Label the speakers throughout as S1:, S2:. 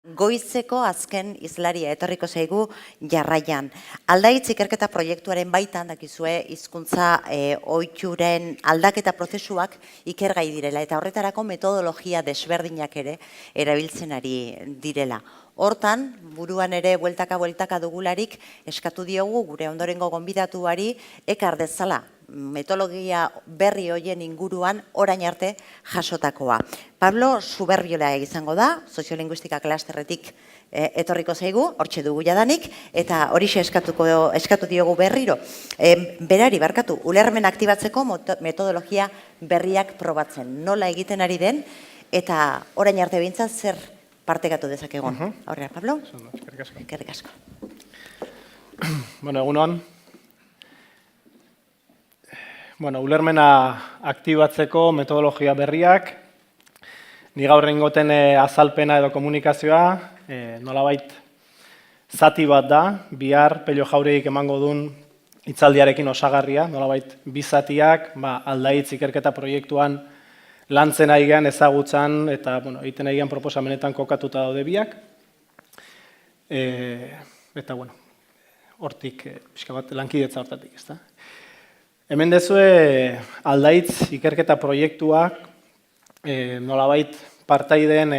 S1: Goizeko azken izlaria etorriko zaigu jarraian. Aldaitz ikerketa proiektuaren baitan dakizue hizkuntza ohituren aldaketa prozesuak ikergai direla eta horretarako metodologia desberdinak ere erabiltzen ari direla. Hortan, buruan ere bueltaka dugularik eskatu diogu gure ondorengo gonbidatuari ekar dezala metodologia berri hoien inguruan orain arte jasotakoa. Pablo Suberbiola izango da, soziolinguistika klasterretik etorriko zaigu, hortxe dugu jadanik, eta horixe eskatu diogu berriro. Berari, barkatu, ulermen aktibatzeko metodologia berriak probatzen. Nola egiten ari den, eta orain arte behintzat zer partekatu dezakegon. Aurrera, Pablo? Eskerrik asko.
S2: Bueno, egunon. Ulermena aktibatzeko metodologia berriak, ni gaur ingoten azalpena edo komunikazioa, nolabait zati bat da, bihar Pello Jauregik emango duen hitzaldiarekin osagarria, nolabait bi zatiak, Aldaitz ikerketa proiektuan lantzen ari gean, ezagutzan, eta egiten ari gean proposamenetan kokatuta daude biak. Eta, hortik, pixka bat lankidetza hortatik, ezta? Hemen dezue Aldaitz ikerketa proiektuak nolabait partaideen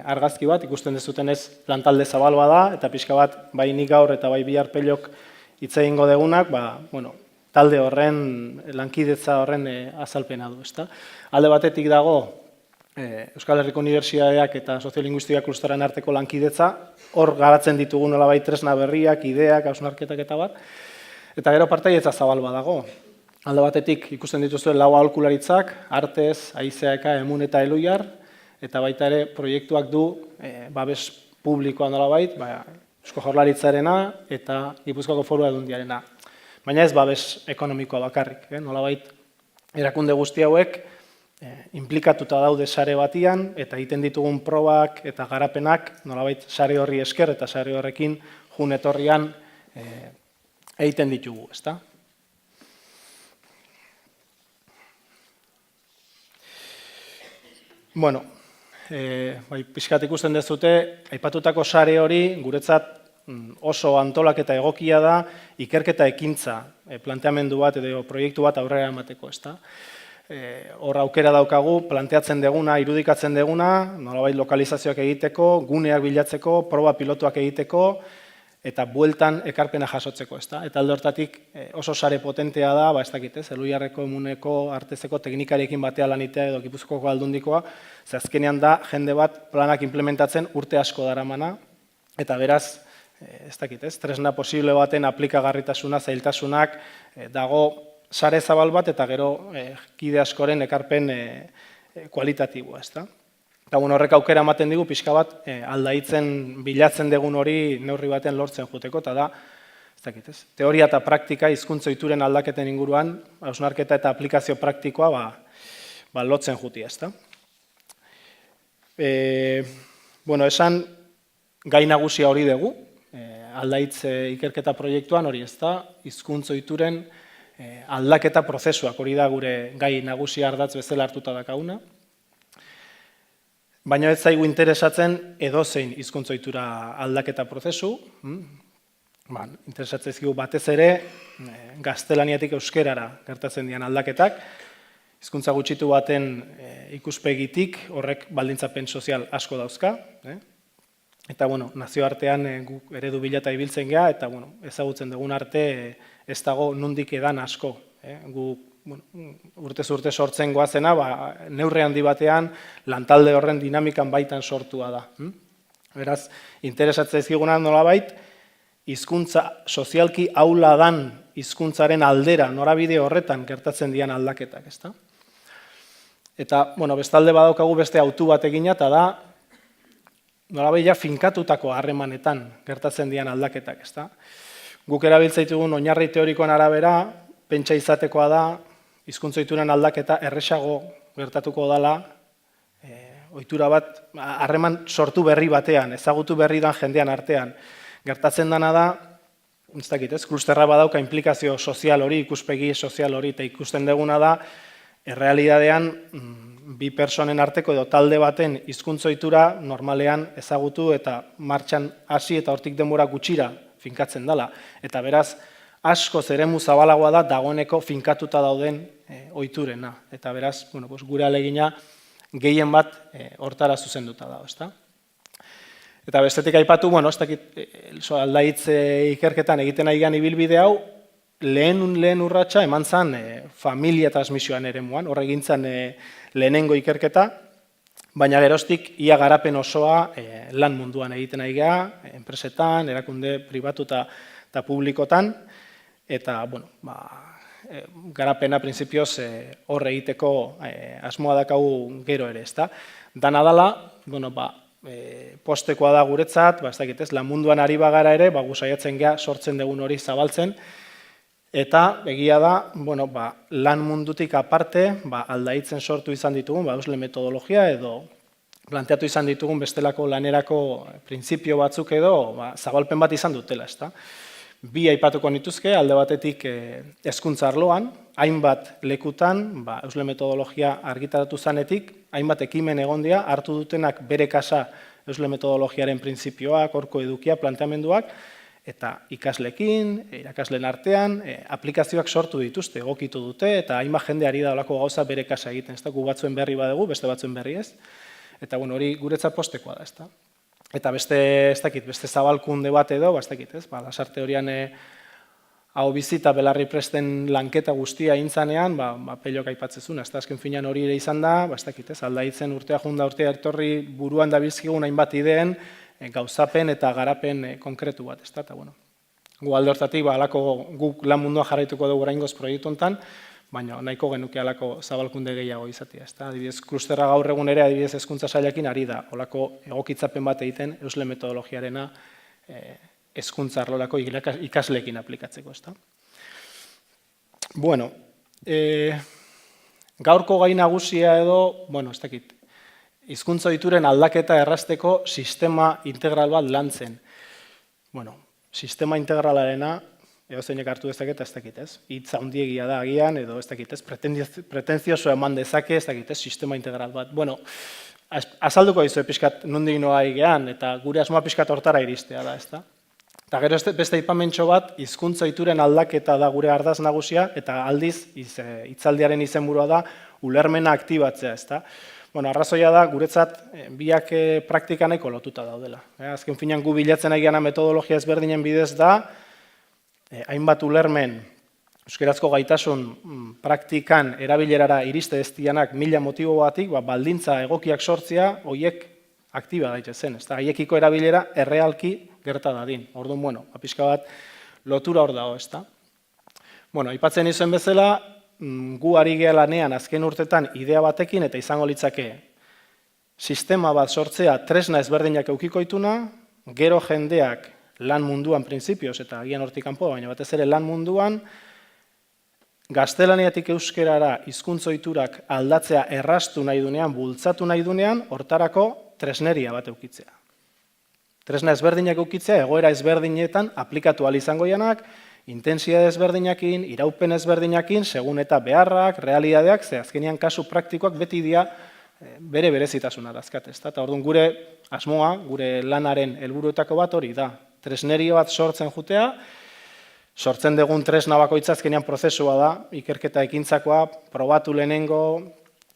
S2: argazki bat, ikusten dezuten ez lantalde zabal da, eta pixka bat bai nik gaur eta bai bihar Pellok hitz egingo degunak, talde horren, lankidetza horren azalpena du, ezta? Alde batetik dago Euskal Herriko Unibertsitateak eta Soziolinguistika klusterren arteko lankidetza, hor garatzen ditugu nolabait tresna berriak, ideak, hausnarketak eta bat, eta gero partaidetza zabal bat dago. Alde batetik ikusten dituzuen lau aholkularitzak, Artez, Aizeaka, Emun eta Eluiar, eta baita ere proiektuak du babes publikoa nolabait, Eusko Jaurlaritzarena eta Gipuzkoako Foru Aldundiarena. Baina ez babes ekonomikoa bakarrik, nolabait erakunde guzti hauek inplikatuta daude sare batian, eta egiten ditugun probak eta garapenak nolabait sare horri esker eta sare horrekin jun etorrian egiten ditugu, ezta? Pixkat ikusten dezute, aipatutako sare hori guretzat oso antolaketa egokia da ikerketa ekintza planteamendu bat edo proiektu bat aurrera emateko, ezta? Hor aukera daukagu, planteatzen deguna, irudikatzen deguna, nolabait lokalizazioak egiteko, guneak bilatzeko, proba pilotuak egiteko, eta bueltan ekarpena jasotzeko, ezta? Eta alde hortatik oso sare potentea da, ez dakit, Eluiarreko, Emuneko, Artezeko teknikariekin batea lanitea edo Gipuzkoako Aldundikoa, ze azkenean da jende bat planak implementatzen urte asko daramana, eta beraz, ez dakit, tresna posible baten aplikagarritasuna, zailtasunak, dago sare zabal bat eta gero kide askoren ekarpen kualitatiboa, ezta? Eta horrek aukera ematen digu pixka bat aldaitzen bilatzen degun hori neurri baten lortzen juteko, eta da, ez dakit, teoria eta praktika hizkuntza ohituren aldaketen inguruan, hausnarketa eta aplikazio praktikoa lotzen juti, ezta? Esan gai nagusia hori dugu, Aldaitz ikerketa proiektuan hori, ezta? Hizkuntza ohituren aldaketa prozesuak hori da gure gai nagusia ardatz bezala hartuta dakaguna. Baina ez zaigu interesatzen edozein hizkuntza ohitura aldaketa prozesu. Interesatzen zaigu batez ere gaztelaniatik euskerara gertatzen dian aldaketak. Hizkuntza gutxitu baten ikuspegitik horrek baldintzapen sozial asko dauzka. Eta nazioartean guk eredu bilata ibiltzen gea, eta ezagutzen dugun arte ez dago nondik edan asko. Guk urtez urte sortzen goazena, neurri handi batean lantalde horren dinamikan baitan sortua da. Beraz, interesatzen ziguna nolabait, hizkuntza sozialki aula dan hizkuntzaren aldera, norabide horretan gertatzen dian aldaketak, ezta? Eta, bestalde badaukagu beste autu bat egina, eta da, nolabait finkatutako harremanetan gertatzen dian aldaketak, ezta? Guk erabiltzen ditugun oinarri teorikoen arabera, pentsa izatekoa da, hizkuntza ohituren aldaketa erresago gertatuko dela, ohitura bat, harreman sortu berri batean, ezagutu berri dan jendean artean. Gertatzen dana da, ez dakit, klusterra badauka implikazio sozial hori, ikuspegi sozial hori, eta ikusten deguna da, errealidadean bi personen arteko edo talde baten hizkuntza ohitura normalean ezagutu eta martxan hasi eta hortik denbora gutxira finkatzen dela. Eta beraz, asko eremu zabalagoa da dagoeneko finkatuta dauden ohiturena. Eta beraz, gure ahalegina gehien bat hortara zuzenduta dago, ezta? Eta bestetik aipatu, ez dakit aldaitz ikerketan egiten ari gan ibilbide hau, lehen urratsa eman zen familia transmisioan eremuan, hor egin zen lehenengo ikerketa, baina geroztik ia garapen osoa lan munduan egiten ari gara, enpresetan, erakunde pribatu eta publikotan, eta, garapena printzipioz hor egiteko asmoa dakagu gero ere, ezta? Dana dala, postekoa da guretzat, ez dakit ez, lan munduan ari bagara ere, gu saiatzen gea sortzen dugun hori zabaltzen, eta egia da, lan mundutik aparte, aldaitzen sortu izan ditugun, eusle metodologia edo planteatu izan ditugun bestelako lanerako printzipio batzuk edo zabalpen bat izan dutela, ezta? Bi aipatuko nituzke, alde batetik hezkuntza arloan, hainbat lekutan, eusle metodologia argitaratu zanetik, hainbat ekimen egon dira, hartu dutenak bere kasa eusle metodologiaren printzipioak, horko edukia, planteamenduak, eta ikaslekin, irakasleen artean, aplikazioak sortu dituzte, egokitu dute, eta hainbat jende ari da olako gauza bere kasa egiten, ez da, gu batzuen berri badugu, beste batzuen berri ez, eta hori guretzat postekoa da, ez da. Eta beste zabalkunde bat edo, ez dakit, ez, lasarte horian hau bizita belarri presten lanketa guztia intzanean, pelok aipatzezun, ez da, azken finean hori ere izan da, ez dakit, ez, aldaitzen urtea junda urtea etorri buruan dabilzkigun hainbat ideen, gauzapen eta garapen konkretu bat, ez da, eta gu alde hortatik, guk lan mundua jarraituko dugu oraingoz proiektu honetan, baina nahiko genuke alako zabalkunde gehiago izatea, ez da, adibidez, klusterra gaur egun ere, adibidez, hezkuntza sailekin ari da, olako egokitzapen bat egiten, eusle metodologiarena hezkuntza arlorako ikasleekin aplikatzeko, ez da. Gaurko gai nagusia edo, ez dakit, hizkuntza ohituren aldaketa errazteko sistema integral bat lantzen. Sistema integralarena, eozeinek hartu dezaket, ez dakit ez. Hitz handiegia da agian, edo ez dakit ez, pretenzioso eman dezake, ez dakit ez, sistema integral bat. Azalduko dizu pixkat nondik noa egean, eta gure asmoa pixkat hortara iristea da, ez da. Eta gero beste aipamentxo bat, hizkuntza ohituren aldaketa da gure ardaz nagusia, eta aldiz, hitzaldiaren izenburua da, ulermena aktibatzea, ez da. Arrazoia da, guretzat, biak praktika nahiko lotuta daudela. Azken finean gu bilatzen egiana metodologia ezberdinen bidez da, hainbat ulermen, euskerazko gaitasun praktikan erabilerara iriste ez dianak mila motibo batik, baldintza egokiak sortzea, horiek aktiba daitezen, ez da, haiekiko erabilera errealki gerta dadin. Orduan, pixka bat, lotura hor dago, ez da. Aipatzen izuen bezala, gu ari geha lanean azken urtetan idea batekin eta izango litzake sistema bat sortzea tresna ezberdinak eukiko ituna, gero jendeak lan munduan printzipioz eta agian hortik kanpo, baina batez ere lan munduan, gaztelaniatik euskerara hizkuntza ohiturak aldatzea erraztu nahi dunean, bultzatu nahi dunean, hortarako tresneria bat eukitzea. Tresna ezberdinak eukitzea, egoera ezberdinetan aplikatu ahal izango janak, intensitate ezberdinakin, iraupen ezberdinakin, segun eta beharrak, realidadeak, ze azkenean kasu praktikoak beti dira bere berezitasuna dazkat, ez da? Eta orduan gure asmoa, gure lanaren helburuetako bat hori da. Tresnerio bat sortzen jutea, sortzen dugun tresna bakoitza azkenean prozesua da, ikerketa ekintzakoa, probatu lehenengo,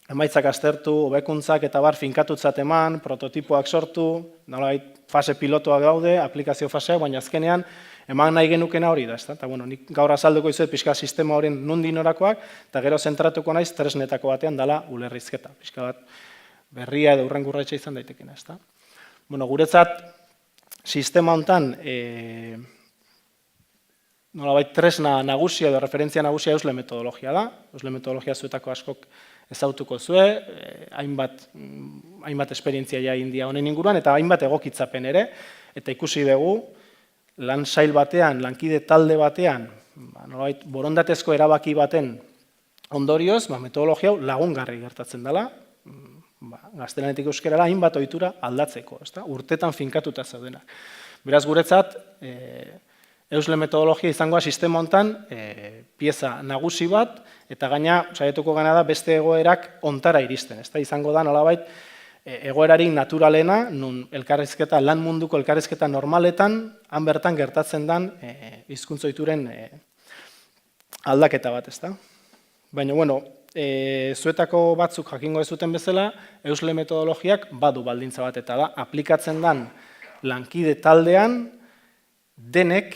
S2: emaitzak aztertu, hobekuntzak eta bar finkatutzat eman, prototipoak sortu, nolabait fase pilotoa gaude, aplikazio fasea, baina azkenean eman nahi genukena hori da, eta nik gaur azalduko izuet pixka sistema horien nondik norakoak, eta gero zentratuko naiz tresnetako batean dela ulerrizketa, pixka bat berria edo urrengurretxe izan daitekena, ez da. Guretzat, sistema honetan, nolabait tresna nagusia edo referentzia nagusia eusle metodologia da, eusle metodologia zuetako askok ezautuko zue, hainbat esperientzia ja india honen inguruan, eta hainbat egokitzapen ere, eta ikusi dugu, lan sail batean, lankide talde batean, borondatezko erabaki baten ondorioz, metodologia lagungarri gertatzen dela, gaztelanetik euskerara hainbat ohitura aldatzeko, urtetan finkatuta zaudenak. Beraz, guretzat, eusle metodologia izangoa sistema hontan pieza nagusi bat, eta gaina saiatuko gana da beste egoerak ontara iristen. Izango da nolabait egoerarik naturalena, nun elkarrizketa, lan munduko elkarrizketa normaletan, han bertan gertatzen den hizkuntza ohituren aldaketa bat, ezta? Baina, bueno, zuetako batzuk jakingo ez duten bezala, eusle metodologiak badu baldintza bat, eta da, aplikatzen den lankide taldean, denek,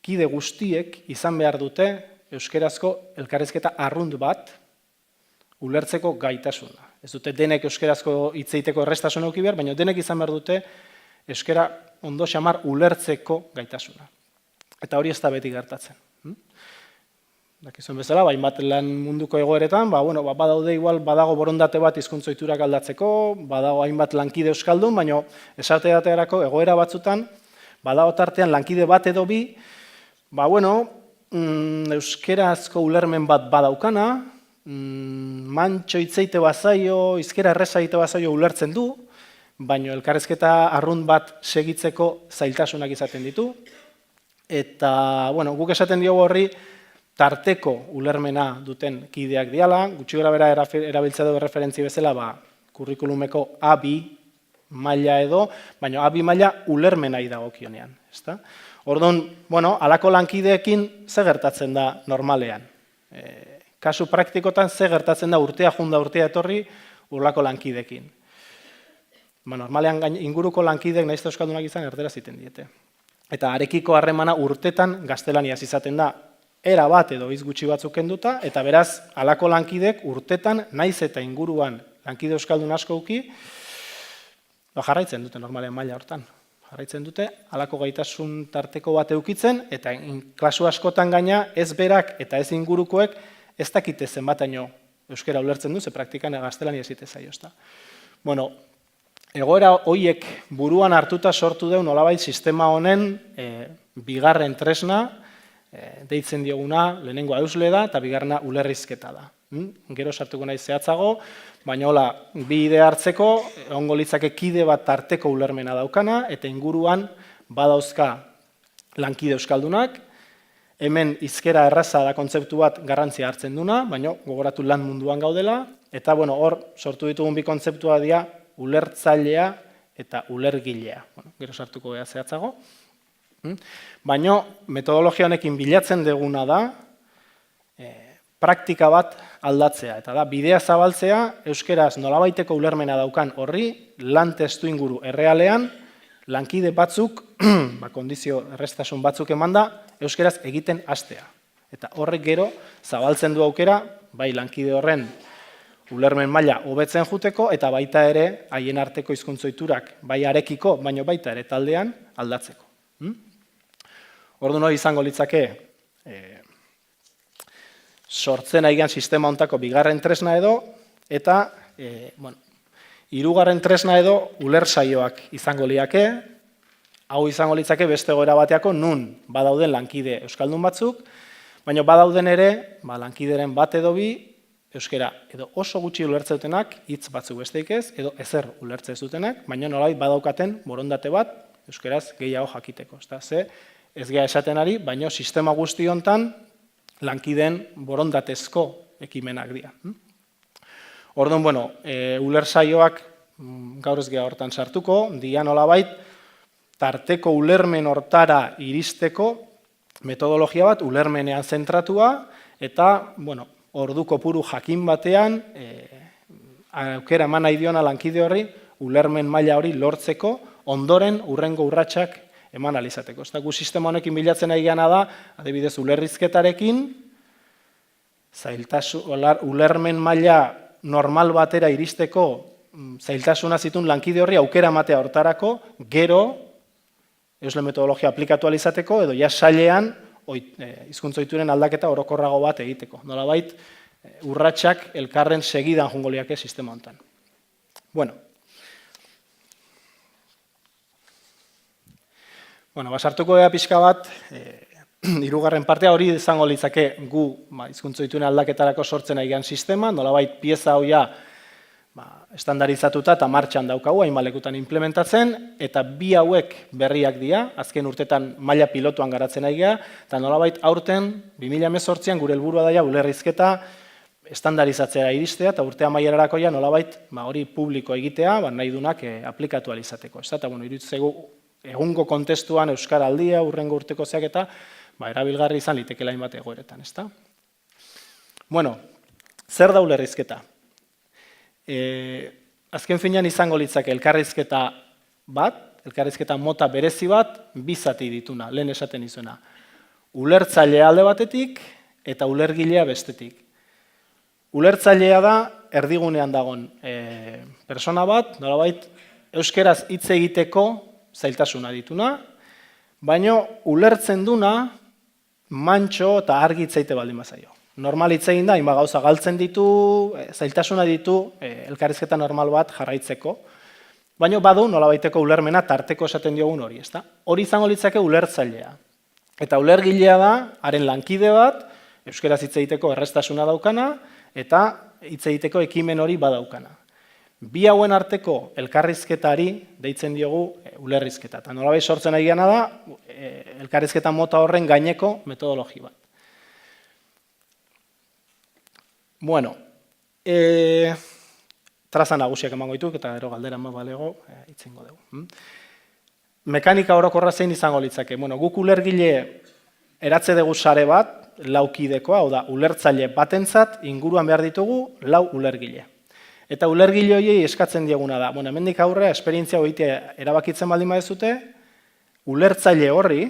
S2: kide guztiek izan behar dute euskerazko elkarrizketa arrunt bat ulertzeko gaitasuna. Ez dute denek euskerazko hitz egiteko errestasun eduki behar, baina denek izan behar dute euskera ondo xamar ulertzeko gaitasuna. Eta hori ez da beti gertatzen. Dakizuen bezala, hainbat lan munduko egoeretan, badaude igual, badago borondate bat hizkuntza ohiturak aldatzeko, badago hainbat lankide euskaldun, baina esateaterako egoera batzutan, badago tartean lankide bat edo bi, euskerazko ulermen bat badaukana, mantxo hitzeite bazaio, hizkera erreza egite bazaio ulertzen du, baina elkarrizketa arrunt bat segitzeko zailtasunak izaten ditu. Eta, guk esaten diogu horri, tarteko ulermena duten kideak diala, gutxi gorabehera erabiltzea dugu referentzi bezala, kurrikulumeko A2 maila edo, baina A2 maila ulermenai dagokionean. Orduan, halako lankideekin ze gertatzen da normalean. Kasu praktikotan ze gertatzen da urtea junda urtea etorri urlako lankideekin. Normalean inguruko lankideek nahiz euskaldunak izan erderaz egiten diete. Eta harekiko harremana urtetan gaztelaniaz izaten da, era bat edo hitz gutxi batzuk kenduta, eta beraz, halako lankidek urtetan, naiz eta inguruan lankide euskaldun asko uki, jarraitzen dute normalean maila hortan. Jarraitzen dute, halako gaitasun tarteko bat eukitzen, eta klasu askotan gaina ez berak eta ez ingurukoek ez dakite zenbataino euskera ulertzen du, ze praktikan gaztelania ezite zaio. Egoera horiek buruan hartuta sortu deu nolabait sistema honen bigarren tresna, deitzen dioguna, lehenengoa eusle da, eta bigarrena ulerrizketa da. Gero sartuko nahi zehatzago, baina hola, bi idea hartzeko, ongo litzake kide bat tarteko ulermena daukana, eta inguruan badauzka lankide euskaldunak, hemen hizkera erraza da kontzeptu bat garrantzia hartzen duna, baina gogoratu lan munduan gaudela, eta hor sortu ditugun bi kontzeptua dira ulertzailea eta ulergilea. Gero sartuko geha zehatzago. Baina metodologia honekin bilatzen deguna da praktika bat aldatzea. Eta da, bidea zabaltzea, euskeraz nolabaiteko ulermena daukan horri, lan testu inguru errealean, lankide batzuk, kondizio errestasun batzuk emanda, euskeraz egiten hastea. Eta horrek gero zabaltzen du aukera, bai lankide horren ulermen maila hobetzen juteko, eta baita ere haien arteko hizkuntza ohiturak bai arekiko, baino baita ere taldean aldatzeko. Orduan hori izango litzake sortzen aigan sistema hontako bigarren tresna edo, eta hirugarren tresna edo ulersaioak izango liake, hau izango litzake beste egoera bateako nun badauden lankide euskaldun batzuk, baina badauden ere lankideren bat edo bi euskera edo oso gutxi ulertzen dutenak, hitz batzuk besteik ez, edo ezer ulertzen dutenak, baina nolabait badaukaten borondate bat euskeraz gehiago jakiteko. Ze ez geha esaten ari, baina sistema guzti hontan lankideen borondatezko ekimenak dira. Orduan, ulersaioak gaur ez geha hortan sartuko, dia nolabait tarteko ulermen hortara iristeko metodologia bat ulermenean zentratua, eta, ordu kopuru jakin batean, aukera eman nahi diona lankide horri, ulermen maila hori lortzeko, ondoren urrengo urratsak eman alizateko. Gu sistema honekin bilatzen nahi gana da, adibidez ulerrizketarekin, ulermen maila normal batera iristeko zailtasuna zituen lankide horri aukera ematea hortarako, gero, eusle metodologia aplikatu alizateko, edo ja sailean, hizkuntza ohituren aldaketa orokorrago bat egiteko. Nolabait, urratsak elkarren segidan joango liake sistema honetan. Basartuko gea pixka bat, hirugarren partea hori izango litzake gu hizkuntza ohituren aldaketarako sortzen aigan sistema, nolabait pieza hoia estandarizatuta eta martxan daukagu, hainbat lekutan implementatzen, eta bi hauek berriak dira, azken urtetan maila pilotuan garatzen ari gara, eta nolabait aurten, 2018an gure helburua daia ulerrizketa estandarizatzea iristea, eta urtea mailararako ja nolabait hori publiko egitea, nahi dunak aplikatu alizateko. Eta iruditzegu egungo kontestuan euskaraldia, urrengo urteko zeak eta erabilgarri izan litekela hainbat egoeretan, ezta? Bueno, zer da ulerrizketa? Azken finean izango litzake elkarrizketa bat, elkarrizketa mota berezi bat, bi zati dituna, lehen esaten izuena. Ulertzailea alde batetik eta ulergilea bestetik. Ulertzailea da erdigunean dagon persona bat, nolabait euskeraz hitz egiteko zailtasuna dituna, baina ulertzen duna mantxo eta argi hitz egite baldin bazaio. Normal hitz egin da, hainbat gauza galtzen ditu, zailtasuna ditu elkarrizketa normal bat jarraitzeko, baina badu nolabaiteko ulermena tarteko esaten diogun hori, ezta? Hori izango litzake ulertzailea. Eta ulergilea da, haren lankide bat, euskeraz hitz egiteko erraztasuna daukana, eta hitz egiteko ekimen hori badaukana. Bi hauen arteko elkarrizketari deitzen diogu ulerrizketa. Eta nolabait sortzen ari gana da, elkarrizketa mota horren gaineko metodologi bat. Bueno, traza nagusiak emango dituk, eta gero galdera ma balego, itzengo dugu. Mekanika orokorra zein izango litzake. Bueno, guk ulergile eratze dugu sare bat, laukidekoa, hau da, ulertzaile batentzat inguruan behar ditugu lau ulergile. Eta ulergile horiei eskatzen dieguna da. Bueno, hemendik aurrea, esperientzia hoitea erabakitzen baldin badezute, ulertzaile horri,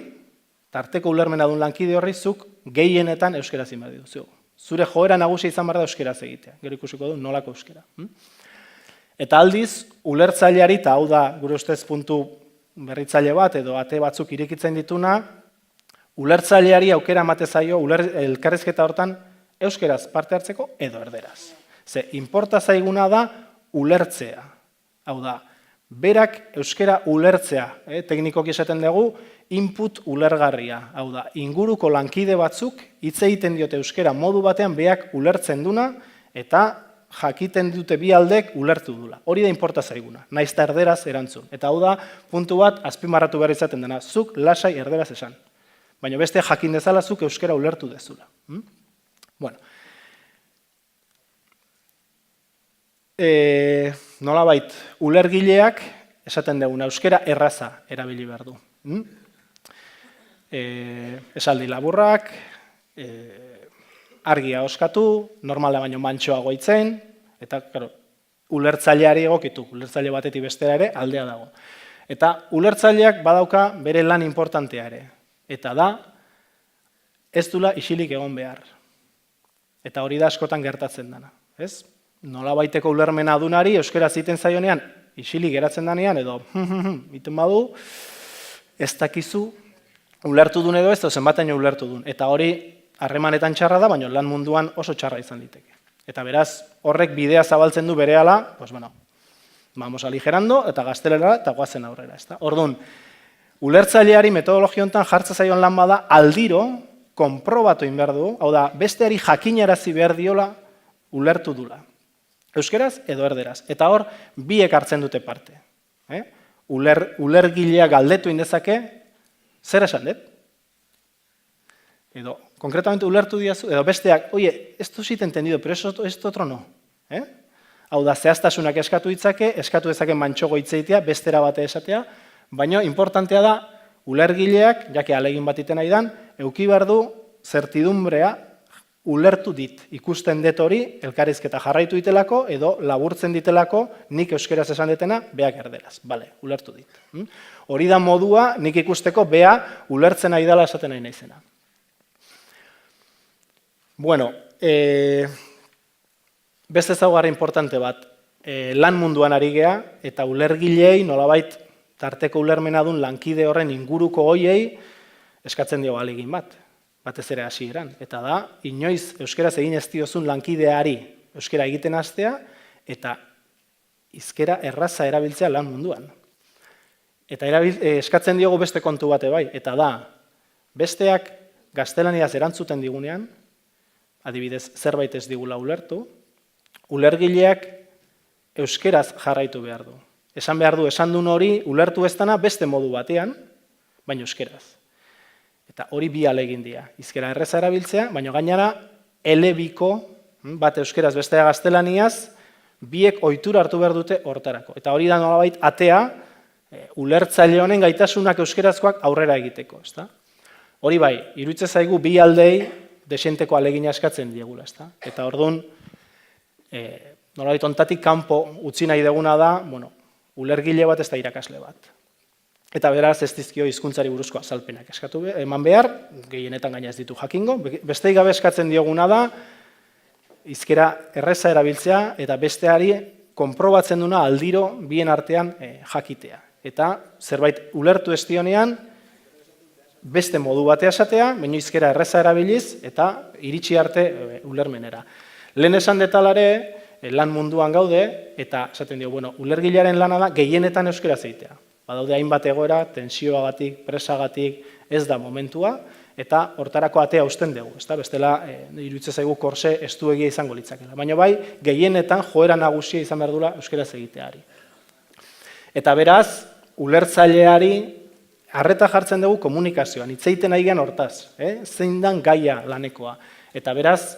S2: tarteko ulermena duen lankide horri, zuk gehienetan euskaraz inbadi duzu. Zure joera nagusia izan behar da euskaraz egitea. Gero ikusiko du nolako euskara. Eta aldiz, ulertzaileari, eta hau da gure ustez puntu berritzaile bat edo ate batzuk irekitzen dituna, ulertzaileari aukera emate zaio elkarrizketa hortan euskaraz parte hartzeko edo erderaz. Ze, inporta zaiguna da ulertzea. Hau da, berak euskara ulertzea, teknikoki esaten dugu, input ulergarria. Hau da, inguruko lankide batzuk hitz egiten diote euskara modu batean beak ulertzen duna eta jakiten dute bi aldek ulertu dula. Hori da inporta zaiguna, naiz eta erderaz erantzun. Eta hau da, puntu bat azpimarratu behar izaten dena, zuk lasai erderaz esan. Baina beste jakin dezala zuk euskara ulertu dezula. Bueno. Nolabait, ulergileak esaten duguna, euskara erraza erabili behar du. Esaldi laburrak, argia oskatu, normala baino mantxoago itzen, eta ulertzaileari egokitu, ulertzaile batetik bestera ere aldea dago. Eta ulertzaileak badauka bere lan importantea ere, eta da, ez dula isilik egon behar. Eta hori da askotan gertatzen dena, ez? Nolabaiteko ulermena adunari, euskara ziten zaionean, isilik geratzen danean, edo, iten badu, ez dakizu, ulertu duen edo ez, da zenbataino ulertu duen. Eta hori, harremanetan txarra da, baina lan munduan oso txarra izan diteke. Eta beraz, horrek bidea zabaltzen du berehala, pues bueno, vamos aligerando, eta gaztelera, eta guazen aurrera, ez da? Orduan, ulertzaileari metodologia honetan jartza zaion lan bada, aldiro, konprobatu behar du, hau da, besteari jakinarazi behar diola, ulertu dula. Euskeraz edo erderaz. Eta hor, biek hartzen dute parte. Ulergilea galdetu indezake, zer esan dut? Edo, konkretamente ulertu diazu, edo besteak, oie, esto sí te he entendido, pero esto otro no. Hau da, zehaztasunak eskatu ditzake, eskatu dezake mantxogo hitzeitea, bestera bate esatea, baina importantea da, ulergileak, jake alegin bat iten nahi dan, euki behar du zertidumbrea ulertu dit, ikusten dut hori, elkarrizketa jarraitu ditelako, edo laburtzen ditelako, nik euskeraz esan detena, beak erderaz. Bale, ulertu dit. Hori da modua, nik ikusteko, bea ulertzen nahi dela esaten nahi naizena. Bueno, beste ezaugarri importante bat, lan munduan ari gea, eta ulergilei nolabait tarteko ulermena dun lankide horren inguruko hoiei eskatzen dio ahalegin bat. Batez ere hasieran. Eta da, inoiz euskeraz egin ez diozun lankideari euskera egiten hastea, eta hizkera erraza erabiltzea lan munduan. Eta eskatzen diogu beste kontu bate bai, eta da, besteak gaztelaniaz erantzuten digunean, adibidez zerbait ez digula ulertu, ulergileak euskeraz jarraitu behar du. Esan behar du, esan duen hori ulertu ez dana beste modu batean, baina euskeraz. Eta hori bi alegin dira. Hizkera erreza erabiltzea, baina gainera elebiko, bat euskeraz bestea gaztelaniaz, biek ohitura hartu behar dute hortarako. Eta hori da nolabait atea, ulertzaile honen gaitasunak euskerazkoak aurrera egiteko. Hori bai, iruditzen zaigu bi aldei desenteko alegina eskatzen diegula. Eta orduan, nolabait ontatik kanpo utzi nahi deguna da, ulergile bat ez da irakasle bat. Eta beraz ez dizkio hizkuntzari buruzko azalpenak eskatu eman behar, gehienetan gaina ez ditu jakingo. Besteik gabe eskatzen dioguna da, hizkera erreza erabiltzea eta besteari konprobatzen duna aldiro bien artean jakitea. Eta zerbait ulertu ez dionean, beste modu batea esatea, baina hizkera erreza erabiliz eta iritsi arte ulermenera. Lehen esan detalare, lan munduan gaude, eta esaten dio, ulergilearen lana da gehienetan euskera zeitea. Badaude hainbat egoera, tensioagatik, presagatik, ez da momentua, eta hortarako atea usten dugu. Bestela, iruditzen zaigu korse estuegia izango litzakela. Baina bai, gehienetan joera nagusia izan behar dula euskera egiteari. Eta beraz, ulertzaileari harreta jartzen dugu komunikazioan, hitz egiten ari gean hortaz, zein dan gaia lanekoa. Eta beraz,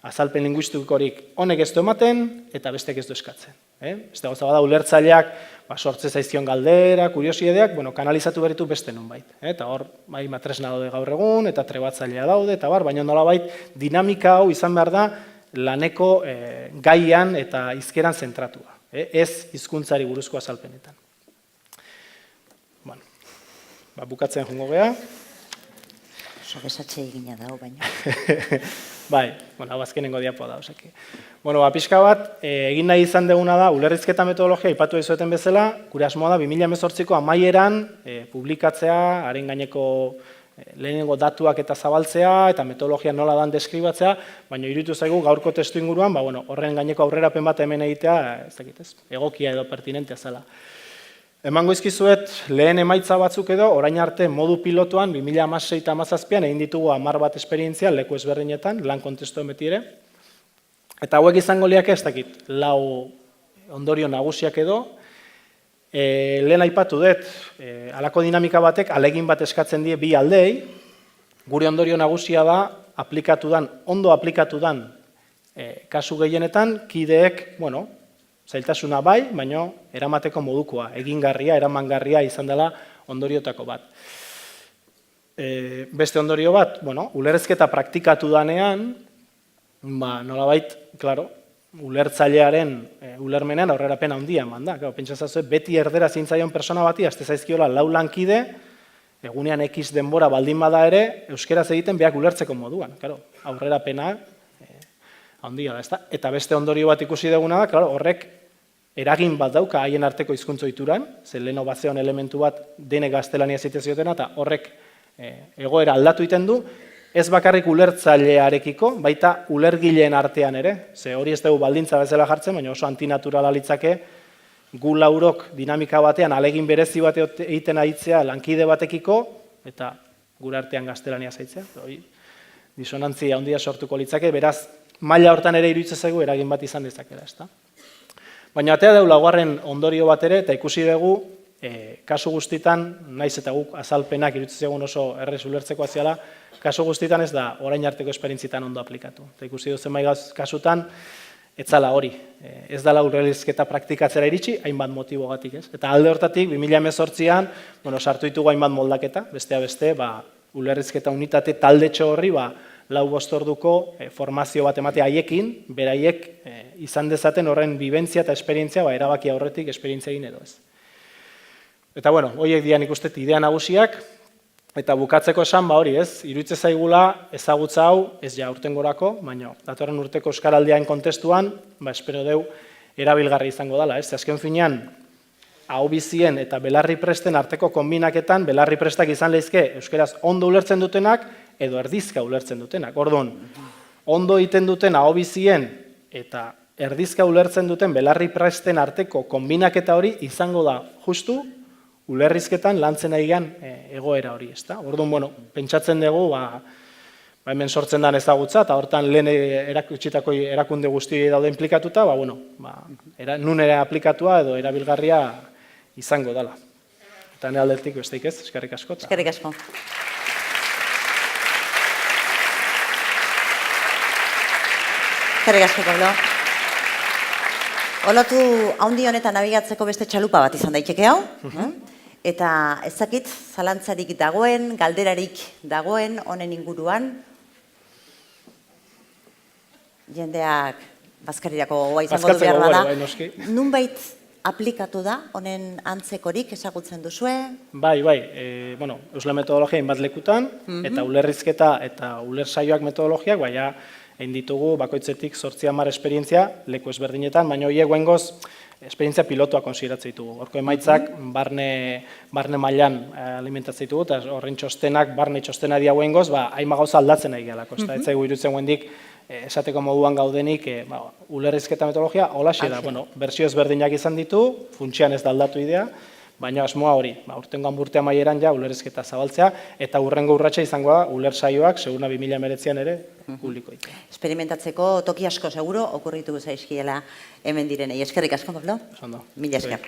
S2: azalpen linguistikorik honek ez du ematen, eta bestek ez du eskatzen. Beste gauza bada ulertzaileak sortze zaizkion galdera, kuriosideak, kanalizatu beritu beste nonbait. Eta hor, matresna daude gaur egun, eta trebatzailea daude, eta baina nolabait dinamika hau izan behar da laneko gaian eta hizkeran zentratua. Ez hizkuntzari buruzko azalpenetan. Bukatzen jungo geha.
S1: Oso besatxe egina dago, baina.
S2: Bai, hau azkenengo diapoa da, oseki. Pixka bat, egin nahi izan deguna da, ulerrizketa metodologia ipatu ezueten bezala, gure asmoa da 2018ko amaieran publikatzea, haren gaineko lehenengo datuak eta zabaltzea, eta metodologia nola dan deskribatzea, baina iruditu zaigu gaurko testu inguruan, horren gaineko aurrerapen bat hemen egitea, egokia edo pertinentea zela. Emango izkizuet lehen emaitza batzuk edo, orain arte modu pilotuan 2016 eta 2017an egin ditugu 10 bat esperientzia leku ezberdinetan, lan kontestuen beti ere. Eta hauek izango liake ez dakit, 4 ondorio nagusiak edo. Lehen aipatu dut, halako dinamika batek alegin bat eskatzen die bi aldei. Gure ondorio nagusia da, ondo aplikatu dan kasu gehienetan, kideek, zailtasuna bai, baina eramateko modukoa, egingarria, eramangarria izan dela ondoriotako bat. Beste ondorio bat, ulerrizketa praktikatu danean, nolabait, ulertzailearen ulermenean aurrerapen handia eman da. Pentsa zazue, beti erdera zintzaion persona bati, azte zaizkiola 4 lankide, egunean X denbora baldin bada ere, euskeraz egiten beak ulertzeko moduan. Aurrerapena handia da, eta beste ondorio bat ikusi duguna da, horrek eragin bat dauka haien arteko hizkuntza ohituran, ze leno bazeon elementu bat dene gaztelania ziteziotena, eta horrek egoera aldatu egiten du, ez bakarrik ulertzailearekiko, baita ulergileen artean ere, ze hori ez dugu baldintza bezala jartzen, baina oso antinaturala litzake, gu laurok dinamika batean alegin berezi bat egiten aitzea lankide batekiko, eta gure artean gaztelania zaitzea, disonantzia handia sortuko litzake, beraz, maila hortan ere iruditzen zaigu eragin bat izan dezakela, ezta? Baina atea dugu laugarren ondorio bat ere, eta ikusi dugu, kasu guztitan, naiz eta guk azalpenak iruditzen zaigun oso errez ulertzeko aziala, kasu guztitan ez da orain arteko esperientzitan ondo aplikatu. Eta ikusi duzen bai kasutan, ez zala hori. Ez dela ulerrizketa praktikatzera iritsi, hainbat motibogatik, ez? Eta alde hortatik, 2018an, sartu ditugu hainbat moldaketa, bestea beste, ulerrizketa unitate taldetxo horri, 4 orduko formazio bat emate haiekin, beraiek izan dezaten horren bibentzia eta esperientzia, erabaki aurretik esperientzia egin edo ez. Eta horiek dian ikustet idea nagusiak, eta bukatzeko esan, hori ez, iruditzen zaigula ezagutza hau, ez ja urtengorako, baina datorren urteko euskaraldiaren kontestuan, espero deu, erabilgarri izango dela, ez? Azken finean, ahobizien eta belarri presten arteko konbinaketan, belarri prestak izan lehizke euskeraz ondo ulertzen dutenak, edo erdizka ulertzen dutenak. Orduan, ondo egiten duten ahobizien eta erdizka ulertzen duten belarri presten arteko konbinaketa hori izango da justu ulerrizketan lantzen ari egoera hori, ezta? Orduan, pentsatzen dugu, hemen sortzen den ezagutza, eta hortan lehen erakutsitako erakunde guztiei daude implikatuta, nun ere aplikatua edo erabilgarria izango dela. Eta nire aldetik besteik ez, eskerrik asko.
S1: Eskerrik asko. Eskerrik asko, Pablo. Olatu haundi honetan nabigatzeko beste txalupa bat izan daiteke hau. Eta ezakit, zalantzarik dagoen, galderarik dagoen, honen inguruan. Jendeak bazkarirako goa izango du behar bada. Nunbait aplikatu da, honen antzekorik ezagutzen duzue?
S2: Bai, Eusle metodologia inbat lekutan, eta ulerrizketa eta ulersaioak metodologiak, egin ditugu bakoitzetik 8-10 esperientzia leku ezberdinetan, baina horiek goengoz esperientzia pilotua konsideratzen ditugu. Horko emaitzak barne mailan alimentatzen ditugu, eta horren txostenak, barne txostena dia goengoz, hainba gauza aldatzen nahi gehalako. Ez zaigu irutzen guendik, esateko moduan gaudenik, ulerrizketa metodologia, holaxe da, bersio ezberdinak izan ditu, funtsian ez da aldatu idea, baina asmoa hori, urtengoan burte amaieran ja ulerrizketa zabaltzea, eta urrengo urratsa izango da ulersaioak, seguruna 2019an ere, publikoik.
S1: Experimentatzeko toki asko seguro, okurritu zaizkiela hemen direnei. Eskerrik asko, Pablo?
S2: Ondo.
S1: Mila esker.